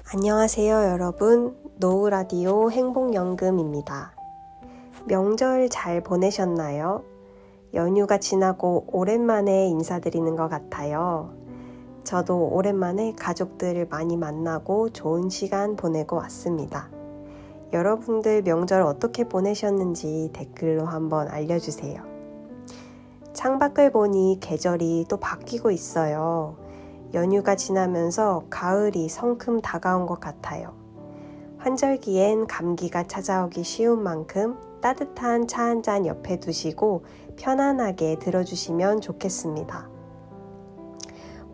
안녕하세요 여러분, 노우라디오 행복연금입니다. 명절 잘 보내셨나요? 연휴가 지나고 오랜만에 인사드리는 것 같아요. 저도 오랜만에 가족들을 많이 만나고 좋은 시간 보내고 왔습니다. 여러분들 명절 어떻게 보내셨는지 댓글로 한번 알려주세요. 창밖을 보니 계절이 또 바뀌고 있어요. 연휴가 지나면서 가을이 성큼 다가온 것 같아요. 환절기엔 감기가 찾아오기 쉬운 만큼 따뜻한 차 한 잔 옆에 두시고 편안하게 들어주시면 좋겠습니다.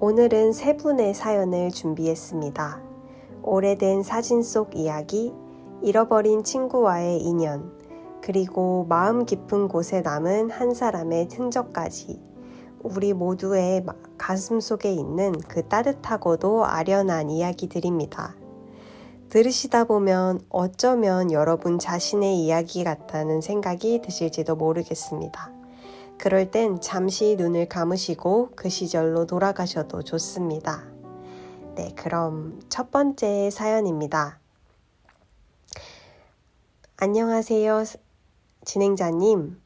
오늘은 세 분의 사연을 준비했습니다. 오래된 사진 속 이야기, 잃어버린 친구와의 인연, 그리고 마음 깊은 곳에 남은 한 사람의 흔적까지 우리 모두의 가슴 속에 있는 그 따뜻하고도 아련한 이야기들입니다. 들으시다 보면 어쩌면 여러분 자신의 이야기 같다는 생각이 드실지도 모르겠습니다. 그럴 땐 잠시 눈을 감으시고 그 시절로 돌아가셔도 좋습니다. 네, 그럼 첫 번째 사연입니다. 안녕하세요, 진행자님.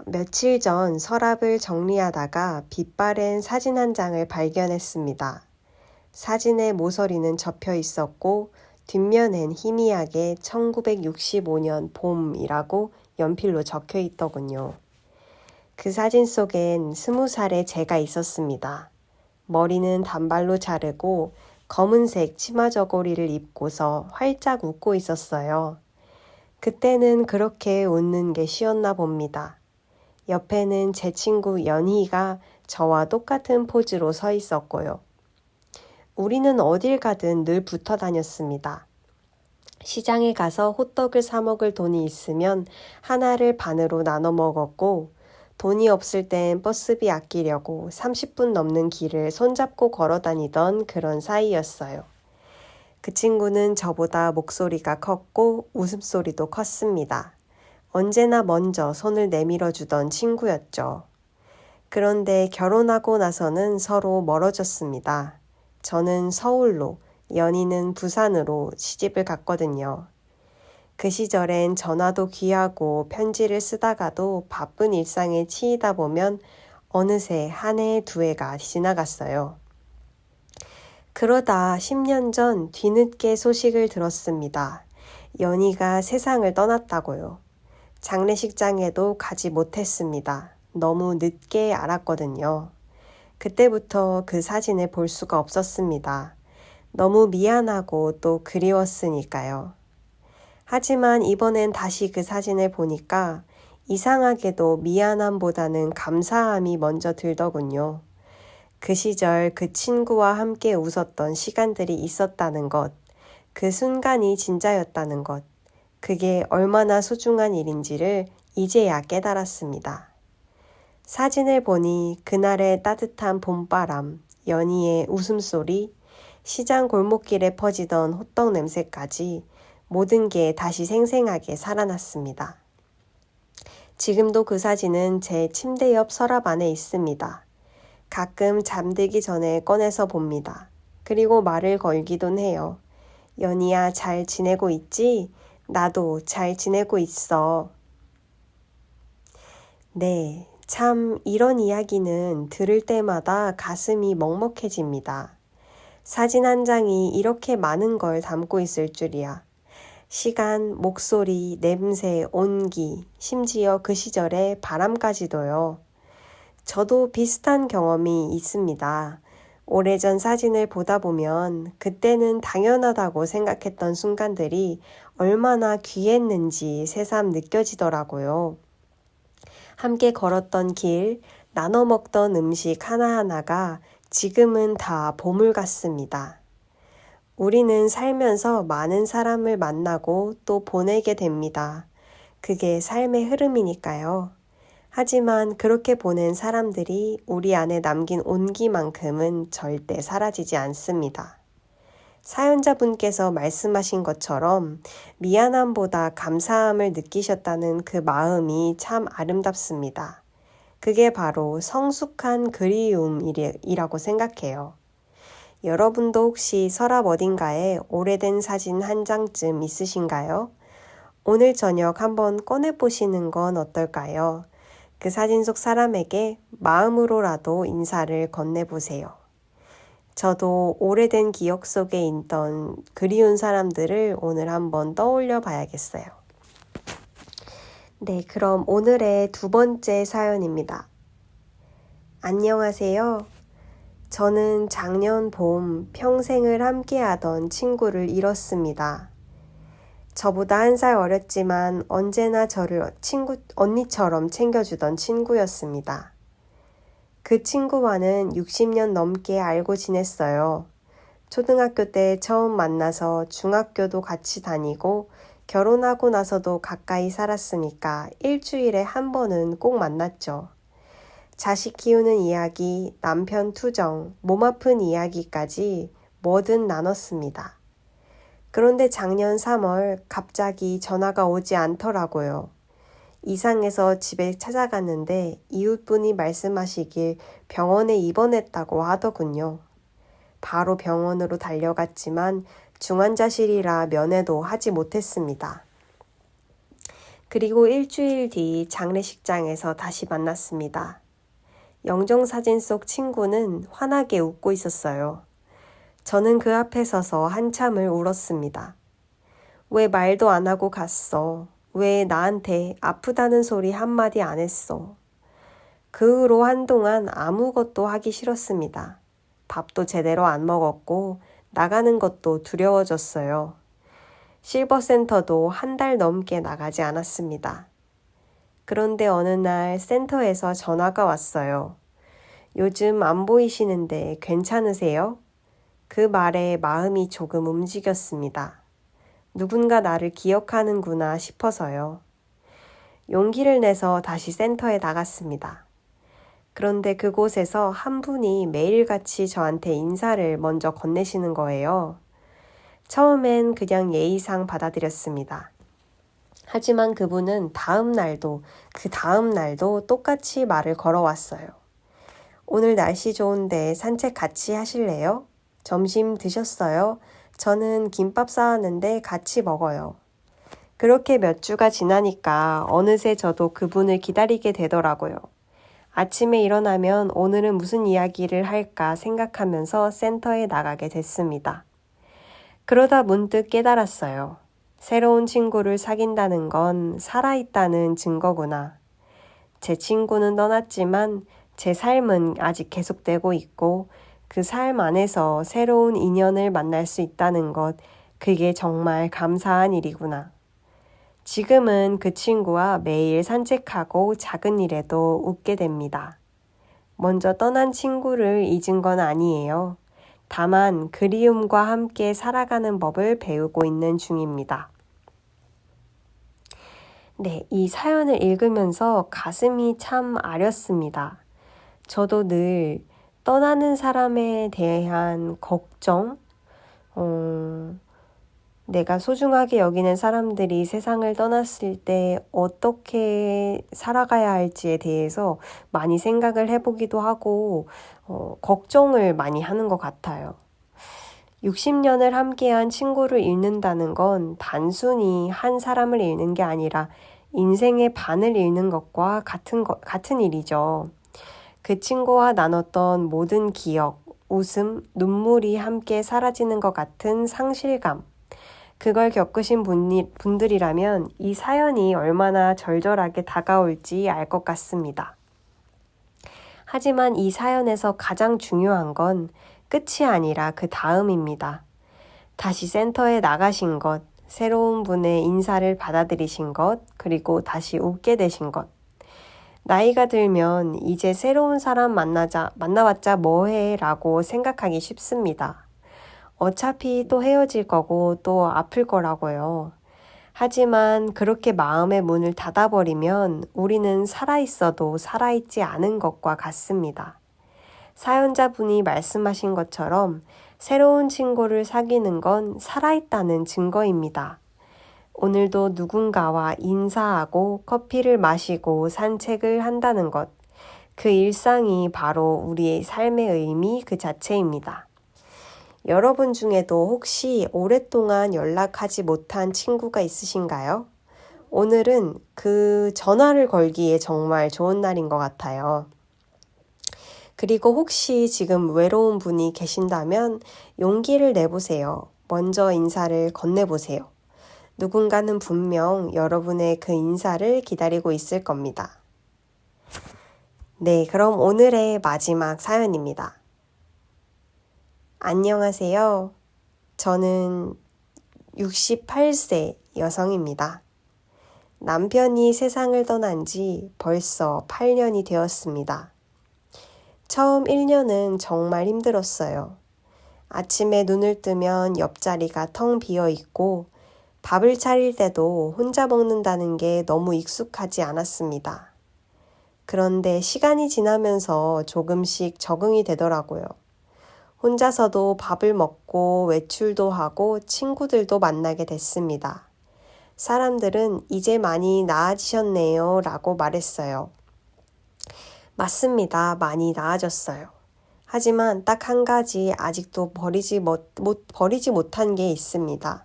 며칠 전 서랍을 정리하다가 빛바랜 사진 한 장을 발견했습니다. 사진의 모서리는 접혀 있었고 뒷면엔 희미하게 1965년 봄이라고 연필로 적혀 있더군요. 그 사진 속엔 20살의 제가 있었습니다. 머리는 단발로 자르고 검은색 치마 저고리를 입고서 활짝 웃고 있었어요. 그때는 그렇게 웃는 게 쉬웠나 봅니다. 옆에는 제 친구 연희가 저와 똑같은 포즈로 서 있었고요. 우리는 어딜 가든 늘 붙어 다녔습니다. 시장에 가서 호떡을 사 먹을 돈이 있으면 하나를 반으로 나눠 먹었고, 돈이 없을 땐 버스비 아끼려고 30분 넘는 길을 손잡고 걸어 다니던 그런 사이였어요. 그 친구는 저보다 목소리가 컸고 웃음소리도 컸습니다. 언제나 먼저 손을 내밀어 주던 친구였죠. 그런데 결혼하고 나서는 서로 멀어졌습니다. 저는 서울로, 연희는 부산으로 시집을 갔거든요. 그 시절엔 전화도 귀하고 편지를 쓰다가도 바쁜 일상에 치이다 보면 어느새 한 해, 두 해가 지나갔어요. 그러다 10년 전 뒤늦게 소식을 들었습니다. 연희가 세상을 떠났다고요. 장례식장에도 가지 못했습니다. 너무 늦게 알았거든요. 그때부터 그 사진을 볼 수가 없었습니다. 너무 미안하고 또 그리웠으니까요. 하지만 이번엔 다시 그 사진을 보니까 이상하게도 미안함보다는 감사함이 먼저 들더군요. 그 시절 그 친구와 함께 웃었던 시간들이 있었다는 것, 그 순간이 진짜였다는 것, 그게 얼마나 소중한 일인지를 이제야 깨달았습니다. 사진을 보니 그날의 따뜻한 봄바람, 연희의 웃음소리, 시장 골목길에 퍼지던 호떡 냄새까지 모든 게 다시 생생하게 살아났습니다. 지금도 그 사진은 제 침대 옆 서랍 안에 있습니다. 가끔 잠들기 전에 꺼내서 봅니다. 그리고 말을 걸기도 해요. 연희야, 잘 지내고 있지? 나도 잘 지내고 있어. 네, 참 이런 이야기는 들을 때마다 가슴이 먹먹해집니다. 사진 한 장이 이렇게 많은 걸 담고 있을 줄이야. 시간, 목소리, 냄새, 온기, 심지어 그 시절의 바람까지도요. 저도 비슷한 경험이 있습니다. 오래전 사진을 보다 보면 그때는 당연하다고 생각했던 순간들이 얼마나 귀했는지 새삼 느껴지더라고요. 함께 걸었던 길, 나눠 먹던 음식 하나하나가 지금은 다 보물 같습니다. 우리는 살면서 많은 사람을 만나고 또 보내게 됩니다. 그게 삶의 흐름이니까요. 하지만 그렇게 보낸 사람들이 우리 안에 남긴 온기만큼은 절대 사라지지 않습니다. 사연자분께서 말씀하신 것처럼 미안함보다 감사함을 느끼셨다는 그 마음이 참 아름답습니다. 그게 바로 성숙한 그리움이라고 생각해요. 여러분도 혹시 서랍 어딘가에 오래된 사진 한 장쯤 있으신가요? 오늘 저녁 한번 꺼내보시는 건 어떨까요? 그 사진 속 사람에게 마음으로라도 인사를 건네보세요. 저도 오래된 기억 속에 있던 그리운 사람들을 오늘 한번 떠올려 봐야겠어요. 네, 그럼 오늘의 두 번째 사연입니다. 안녕하세요. 저는 작년 봄 평생을 함께하던 친구를 잃었습니다. 저보다 1살 어렸지만 언제나 저를 언니처럼 챙겨주던 친구였습니다. 그 친구와는 60년 넘게 알고 지냈어요. 초등학교 때 처음 만나서 중학교도 같이 다니고 결혼하고 나서도 가까이 살았으니까 일주일에 한 번은 꼭 만났죠. 자식 키우는 이야기, 남편 투정, 몸 아픈 이야기까지 뭐든 나눴습니다. 그런데 작년 3월 갑자기 전화가 오지 않더라고요. 이상해서 집에 찾아갔는데 이웃분이 말씀하시길 병원에 입원했다고 하더군요. 바로 병원으로 달려갔지만 중환자실이라 면회도 하지 못했습니다. 그리고 일주일 뒤 장례식장에서 다시 만났습니다. 영정사진 속 친구는 환하게 웃고 있었어요. 저는 그 앞에 서서 한참을 울었습니다. 왜 말도 안 하고 갔어? 왜 나한테 아프다는 소리 한마디 안 했어? 그 후로 한동안 아무것도 하기 싫었습니다. 밥도 제대로 안 먹었고 나가는 것도 두려워졌어요. 실버센터도 1달 넘게 나가지 않았습니다. 그런데 어느 날 센터에서 전화가 왔어요. 요즘 안 보이시는데 괜찮으세요? 그 말에 마음이 조금 움직였습니다. 누군가 나를 기억하는구나 싶어서요. 용기를 내서 다시 센터에 나갔습니다. 그런데 그곳에서 한 분이 매일같이 저한테 인사를 먼저 건네시는 거예요. 처음엔 그냥 예의상 받아들였습니다. 하지만 그분은 그 다음 날도 똑같이 말을 걸어왔어요. 오늘 날씨 좋은데 산책 같이 하실래요? 점심 드셨어요? 저는 김밥 싸왔는데 같이 먹어요. 그렇게 몇 주가 지나니까 어느새 저도 그분을 기다리게 되더라고요. 아침에 일어나면 오늘은 무슨 이야기를 할까 생각하면서 센터에 나가게 됐습니다. 그러다 문득 깨달았어요. 새로운 친구를 사귄다는 건 살아있다는 증거구나. 제 친구는 떠났지만 제 삶은 아직 계속되고 있고 그 삶 안에서 새로운 인연을 만날 수 있다는 것, 그게 정말 감사한 일이구나. 지금은 그 친구와 매일 산책하고 작은 일에도 웃게 됩니다. 먼저 떠난 친구를 잊은 건 아니에요. 다만 그리움과 함께 살아가는 법을 배우고 있는 중입니다. 네, 이 사연을 읽으면서 가슴이 참 아렸습니다. 저도 늘 떠나는 사람에 대한 걱정, 내가 소중하게 여기는 사람들이 세상을 떠났을 때 어떻게 살아가야 할지에 대해서 많이 생각을 해보기도 하고 걱정을 많이 하는 것 같아요. 60년을 함께한 친구를 잃는다는 건 단순히 한 사람을 잃는 게 아니라 인생의 반을 잃는 것과 같은 일이죠. 그 친구와 나눴던 모든 기억, 웃음, 눈물이 함께 사라지는 것 같은 상실감. 그걸 겪으신 분들이라면 이 사연이 얼마나 절절하게 다가올지 알 것 같습니다. 하지만 이 사연에서 가장 중요한 건 끝이 아니라 그 다음입니다. 다시 센터에 나가신 것, 새로운 분의 인사를 받아들이신 것, 그리고 다시 웃게 되신 것. 나이가 들면 이제 새로운 사람 만나봤자 뭐해 라고 생각하기 쉽습니다. 어차피 또 헤어질 거고 또 아플 거라고요. 하지만 그렇게 마음의 문을 닫아버리면 우리는 살아있어도 살아있지 않은 것과 같습니다. 사연자분이 말씀하신 것처럼 새로운 친구를 사귀는 건 살아있다는 증거입니다. 오늘도 누군가와 인사하고 커피를 마시고 산책을 한다는 것, 그 일상이 바로 우리의 삶의 의미 그 자체입니다. 여러분 중에도 혹시 오랫동안 연락하지 못한 친구가 있으신가요? 오늘은 그 전화를 걸기에 정말 좋은 날인 것 같아요. 그리고 혹시 지금 외로운 분이 계신다면 용기를 내보세요. 먼저 인사를 건네보세요. 누군가는 분명 여러분의 그 인사를 기다리고 있을 겁니다. 네, 그럼 오늘의 마지막 사연입니다. 안녕하세요. 저는 68세 여성입니다. 남편이 세상을 떠난 지 벌써 8년이 되었습니다. 처음 1년은 정말 힘들었어요. 아침에 눈을 뜨면 옆자리가 텅 비어 있고 밥을 차릴 때도 혼자 먹는다는 게 너무 익숙하지 않았습니다. 그런데 시간이 지나면서 조금씩 적응이 되더라고요. 혼자서도 밥을 먹고 외출도 하고 친구들도 만나게 됐습니다. 사람들은 이제 많이 나아지셨네요 라고 말했어요. 맞습니다. 많이 나아졌어요. 하지만 딱 한 가지 아직도 버리지 못한 게 있습니다.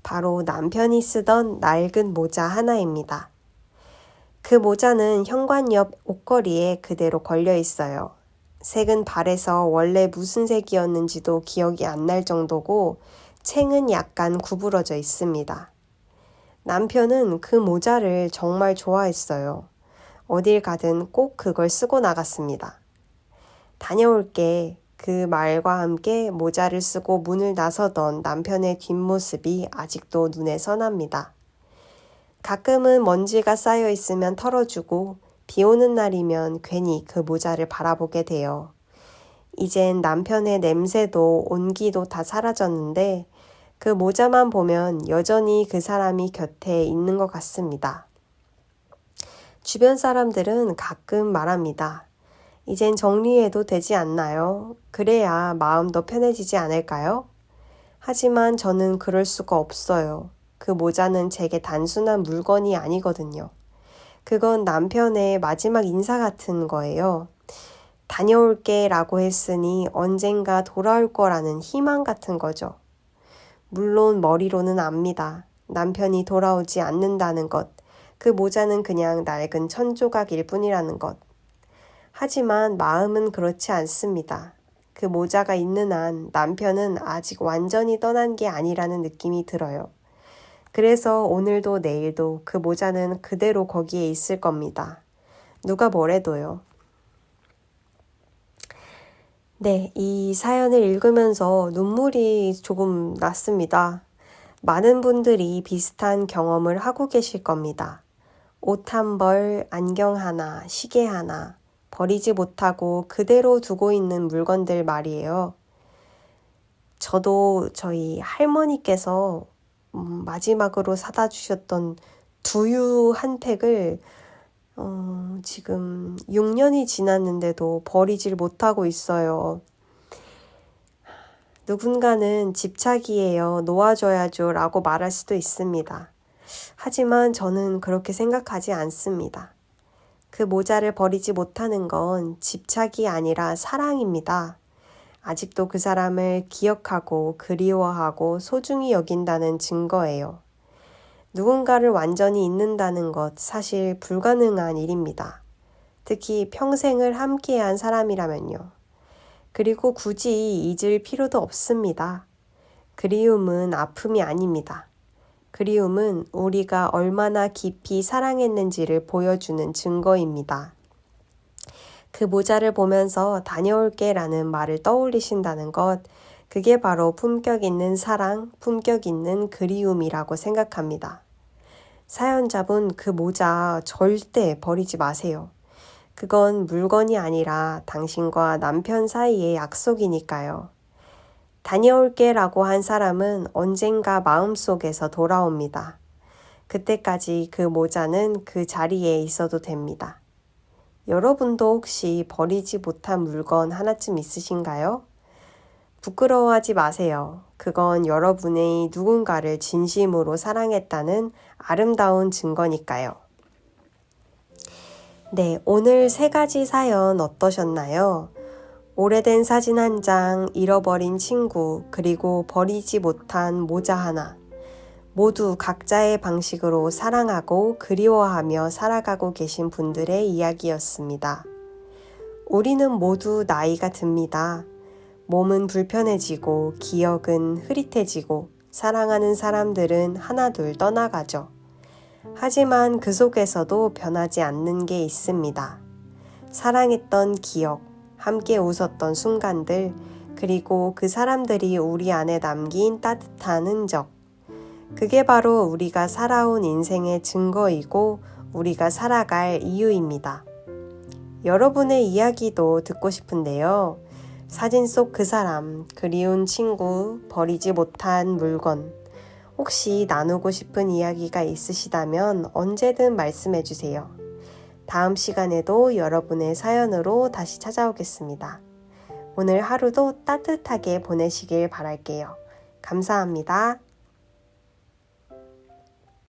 바로 남편이 쓰던 낡은 모자 하나입니다. 그 모자는 현관 옆 옷걸이에 그대로 걸려 있어요. 색은 발에서 원래 무슨 색이었는지도 기억이 안 날 정도고 챙은 약간 구부러져 있습니다. 남편은 그 모자를 정말 좋아했어요. 어딜 가든 꼭 그걸 쓰고 나갔습니다. 다녀올게. 그 말과 함께 모자를 쓰고 문을 나서던 남편의 뒷모습이 아직도 눈에 선합니다. 가끔은 먼지가 쌓여 있으면 털어주고 비 오는 날이면 괜히 그 모자를 바라보게 돼요. 이젠 남편의 냄새도 온기도 다 사라졌는데 그 모자만 보면 여전히 그 사람이 곁에 있는 것 같습니다. 주변 사람들은 가끔 말합니다. 이젠 정리해도 되지 않나요? 그래야 마음도 편해지지 않을까요? 하지만 저는 그럴 수가 없어요. 그 모자는 제게 단순한 물건이 아니거든요. 그건 남편의 마지막 인사 같은 거예요. 다녀올게 라고 했으니 언젠가 돌아올 거라는 희망 같은 거죠. 물론 머리로는 압니다. 남편이 돌아오지 않는다는 것. 그 모자는 그냥 낡은 천조각일 뿐이라는 것. 하지만 마음은 그렇지 않습니다. 그 모자가 있는 한 남편은 아직 완전히 떠난 게 아니라는 느낌이 들어요. 그래서 오늘도 내일도 그 모자는 그대로 거기에 있을 겁니다. 누가 뭐래도요. 네, 이 사연을 읽으면서 눈물이 조금 났습니다. 많은 분들이 비슷한 경험을 하고 계실 겁니다. 옷 한 벌, 안경 하나, 시계 하나, 버리지 못하고 그대로 두고 있는 물건들 말이에요. 저도 저희 할머니께서 마지막으로 사다 주셨던 두유 한 팩을 지금 6년이 지났는데도 버리질 못하고 있어요. 누군가는 집착이에요. 놓아줘야죠. 라고 말할 수도 있습니다. 하지만 저는 그렇게 생각하지 않습니다. 그 모자를 버리지 못하는 건 집착이 아니라 사랑입니다. 아직도 그 사람을 기억하고 그리워하고 소중히 여긴다는 증거예요. 누군가를 완전히 잊는다는 것 사실 불가능한 일입니다. 특히 평생을 함께한 사람이라면요. 그리고 굳이 잊을 필요도 없습니다. 그리움은 아픔이 아닙니다. 그리움은 우리가 얼마나 깊이 사랑했는지를 보여주는 증거입니다. 그 모자를 보면서 다녀올게 라는 말을 떠올리신다는 것, 그게 바로 품격 있는 사랑, 품격 있는 그리움이라고 생각합니다. 사연자분 그 모자 절대 버리지 마세요. 그건 물건이 아니라 당신과 남편 사이의 약속이니까요. 다녀올게 라고 한 사람은 언젠가 마음속에서 돌아옵니다. 그때까지 그 모자는 그 자리에 있어도 됩니다. 여러분도 혹시 버리지 못한 물건 하나쯤 있으신가요? 부끄러워하지 마세요. 그건 여러분의 누군가를 진심으로 사랑했다는 아름다운 증거니까요. 네, 오늘 3가지 사연 어떠셨나요? 오래된 사진 한 장, 잃어버린 친구, 그리고 버리지 못한 모자 하나. 모두 각자의 방식으로 사랑하고 그리워하며 살아가고 계신 분들의 이야기였습니다. 우리는 모두 나이가 듭니다. 몸은 불편해지고 기억은 흐릿해지고 사랑하는 사람들은 하나둘 떠나가죠. 하지만 그 속에서도 변하지 않는 게 있습니다. 사랑했던 기억, 함께 웃었던 순간들, 그리고 그 사람들이 우리 안에 남긴 따뜻한 흔적. 그게 바로 우리가 살아온 인생의 증거이고 우리가 살아갈 이유입니다. 여러분의 이야기도 듣고 싶은데요. 사진 속 그 사람, 그리운 친구, 버리지 못한 물건, 혹시 나누고 싶은 이야기가 있으시다면 언제든 말씀해 주세요. 다음 시간에도 여러분의 사연으로 다시 찾아오겠습니다. 오늘 하루도 따뜻하게 보내시길 바랄게요. 감사합니다.